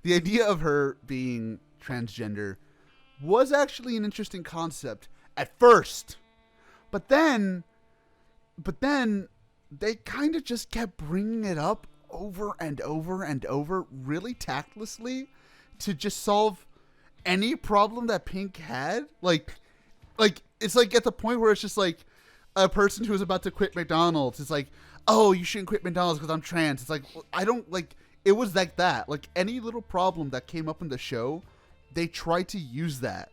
the idea of her being transgender was actually an interesting concept at first. But then they kind of just kept bringing it up over and over and over really tactlessly to just solve any problem that Pink had. Like it's like at the point where it's just like a person who is about to quit McDonald's is like, oh, you shouldn't quit McDonald's because I'm trans. It's like, I don't like, it was like that. Like any little problem that came up in the show, they tried to use that.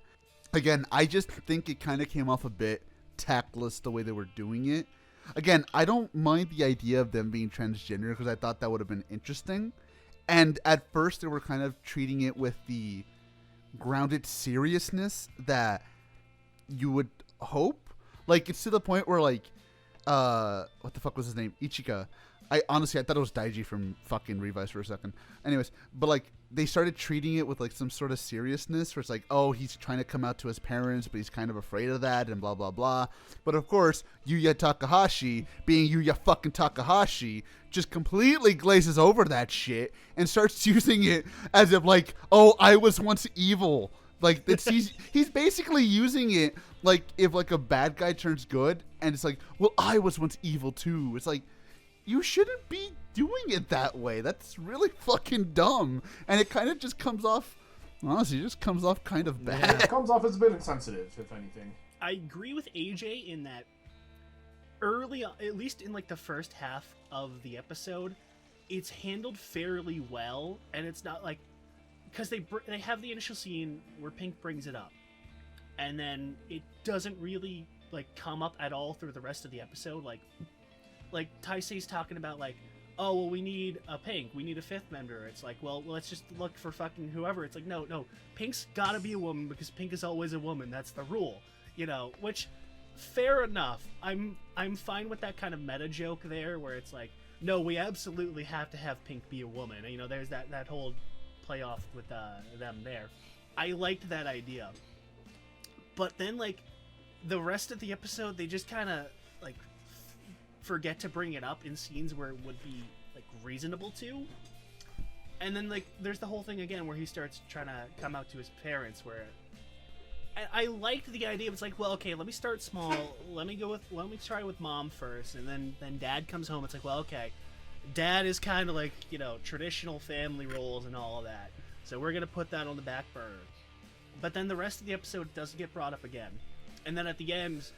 Again, I just think it kind of came off a bit tactless the way they were doing it. Again, I don't mind the idea of them being transgender because I thought that would have been interesting. And at first they were kind of treating it with the grounded seriousness that you would hope. Like, it's to the point where, like, what the fuck was his name? Ichikia. I thought it was Daiji from fucking Revice for a second. Anyways, but, like, they started treating it with, like, some sort of seriousness where it's like, oh, he's trying to come out to his parents, but he's kind of afraid of that and blah, blah, blah. But, of course, Yuya Takahashi, being Yuya fucking Takahashi, just completely glazes over that shit and starts using it as if, like, oh, I was once evil. Like, he's basically using it like if, like, a bad guy turns good and it's like, well, I was once evil, too. It's like, you shouldn't be doing it that way. That's really fucking dumb. And it kind of just comes off, honestly, kind of bad. Yeah, it comes off as a bit insensitive, if anything. I agree with AJ in that early, at least in like the first half of the episode, it's handled fairly well. And it's not like, because they have the initial scene where Pink brings it up. And then it doesn't really like come up at all through the rest of the episode. Like Taisei's talking about like, oh, well, we need a Pink. We need a fifth member. It's like, well, let's just look for fucking whoever. It's like, no, Pink's gotta be a woman because Pink is always a woman. That's the rule, you know, which, fair enough. I'm fine with that kind of meta joke there where it's like, no, we absolutely have to have Pink be a woman. You know, there's that whole playoff with them there. I liked that idea. But then, like, the rest of the episode, they just kind of, like, forget to bring it up in scenes where it would be like reasonable to, and then like there's the whole thing again where he starts trying to come out to his parents, where I liked the idea. It's like, well, okay, let me start small, let me try with mom first, and then dad comes home. It's like, well, okay, dad is kind of like, you know, traditional family roles and all of that, so we're gonna put that on the back burner. But then the rest of the episode doesn't get brought up again. And then at the end,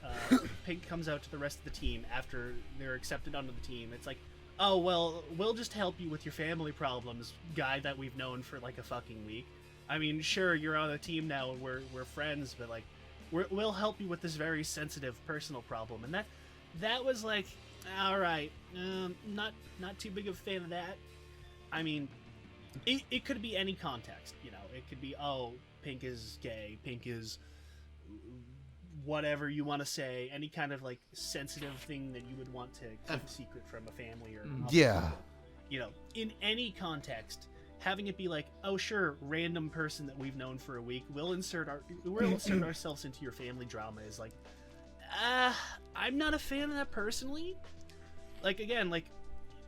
Pink comes out to the rest of the team after they're accepted onto the team. It's like, oh, well, we'll just help you with your family problems, guy that we've known for like a fucking week. I mean, sure, you're on a team now and we're friends, but like, we'll help you with this very sensitive personal problem. And that was like, all right, not too big of a fan of that. I mean, it could be any context, you know. It could be, oh, Pink is gay, Pink is whatever you want to say, any kind of like sensitive thing that you would want to keep secret from a family or yeah, people. You know, in any context, having it be like, oh sure, random person that we've known for a week, we'll insert ourselves into your family drama is like, I'm not a fan of that personally. Like, again, like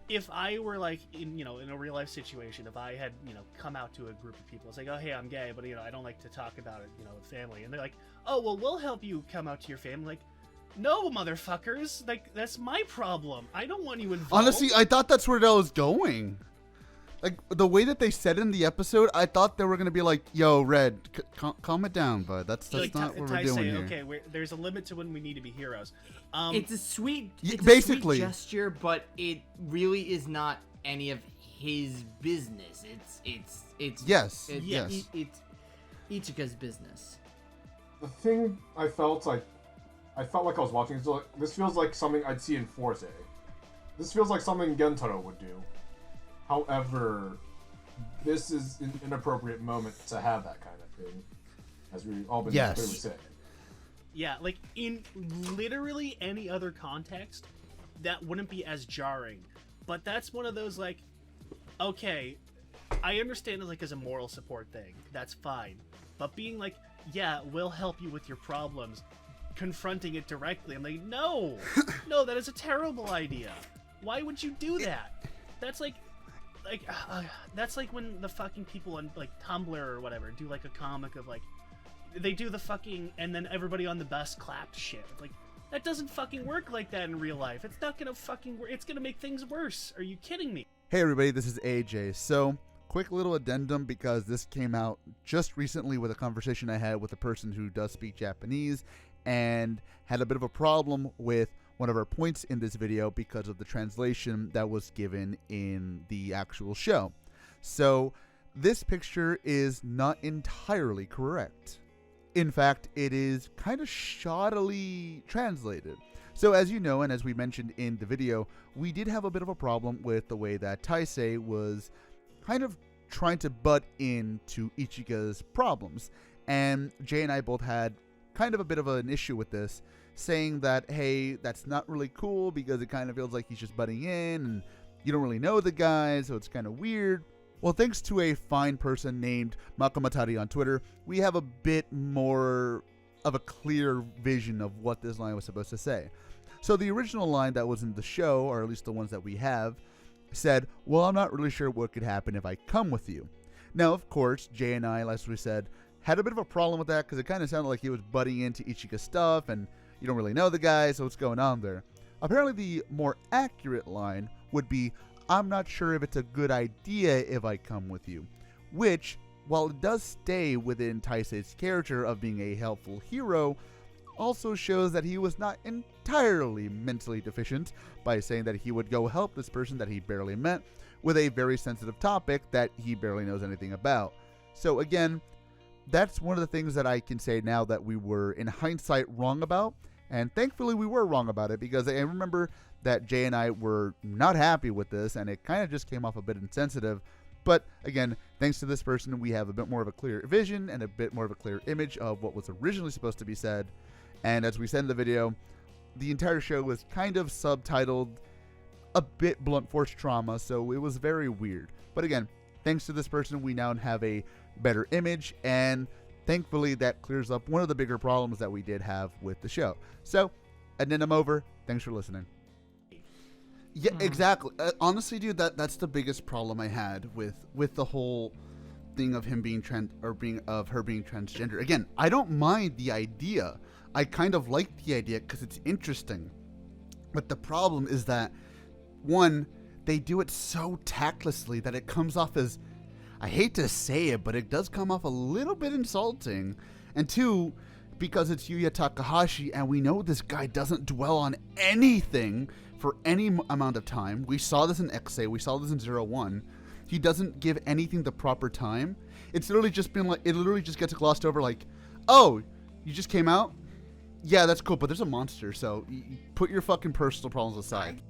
if I were like in a real life situation, if I had, you know, come out to a group of people, it's like, oh hey, I'm gay, but you know, I don't like to talk about it, you know, with family, and they're like, oh well, we'll help you come out to your family. Like, no, motherfuckers, like that's my problem. I don't want you involved. Honestly, I thought that's where that was going. Like the way that they said in the episode, I thought they were gonna be like, "Yo, Red, calm it down, bud. That's like, not what we're doing here." Okay, there's a limit to when we need to be heroes. It's a sweet, basically, a sweet gesture, but it really is not any of his business. It's yes. It's Ichika's business. The thing I felt like I was watching is like, this feels like something I'd see in Force. This feels like something Gentaro would do. However, this is an inappropriate moment to have that kind of thing, as we've all been clearly saying. Yeah, like in literally any other context, that wouldn't be as jarring. But that's one of those like, okay, I understand it like as a moral support thing. That's fine. But being like, yeah, we'll help you with your problems, confronting it directly, I'm like, no, that is a terrible idea. Why would you do that? That's like like that's like when the fucking people on like Tumblr or whatever do like a comic of like they do the fucking and then everybody on the bus clapped shit. Like that doesn't fucking work like that in real life. It's not gonna fucking work. It's gonna make things worse. Are you kidding me? Hey everybody, this is AJ. So, quick little addendum because this came out just recently with a conversation I had with a person who does speak Japanese and had a bit of a problem with one of our points in this video because of the translation that was given in the actual show. So, this picture is not entirely correct. In fact, it is kind of shoddily translated. So as you know, and as we mentioned in the video, we did have a bit of a problem with the way that Taisei was kind of trying to butt into Ichiki's problems. And Jay and I both had kind of a bit of an issue with this, saying that, hey, that's not really cool because it kind of feels like he's just butting in and you don't really know the guy, so it's kind of weird. Well, thanks to a fine person named Makamatari on Twitter, we have a bit more of a clear vision of what this line was supposed to say. So the original line that was in the show, or at least the ones that we have, said, well, I'm not really sure what could happen if I come with you. Now, of course, Jay and I, as we said, had a bit of a problem with that because it kind of sounded like he was butting into Ichiki's stuff and you don't really know the guy, so what's going on there? Apparently the more accurate line would be, I'm not sure if it's a good idea if I come with you, which, while it does stay within Taisei's character of being a helpful hero, also shows that he was not entirely mentally deficient by saying that he would go help this person that he barely met with a very sensitive topic that he barely knows anything about. So again, that's one of the things that I can say now that we were in hindsight wrong about, and thankfully we were wrong about it because I remember that Jay and I were not happy with this and it kind of just came off a bit insensitive. But again, thanks to this person, we have a bit more of a clear vision and a bit more of a clear image of what was originally supposed to be said. And as we said in the video, the entire show was kind of subtitled a bit blunt force trauma, so it was very weird. But again, thanks to this person, we now have a better image, and thankfully that clears up one of the bigger problems that we did have with the show. So, addendum over. Thanks for listening. Yeah, exactly. Honestly, dude, that's the biggest problem I had with the whole thing of him being her being transgender. Again, I don't mind the idea. I kind of like the idea because it's interesting. But the problem is that, one, they do it so tactlessly that it comes off as, I hate to say it, but it does come off a little bit insulting. And two, because it's Yuya Takahashi and we know this guy doesn't dwell on anything for any amount of time. We saw this in X-A, we saw this in 01. He doesn't give anything the proper time. It's literally just been like, it literally just gets glossed over like, oh, you just came out? Yeah, that's cool, but there's a monster, so put your fucking personal problems aside.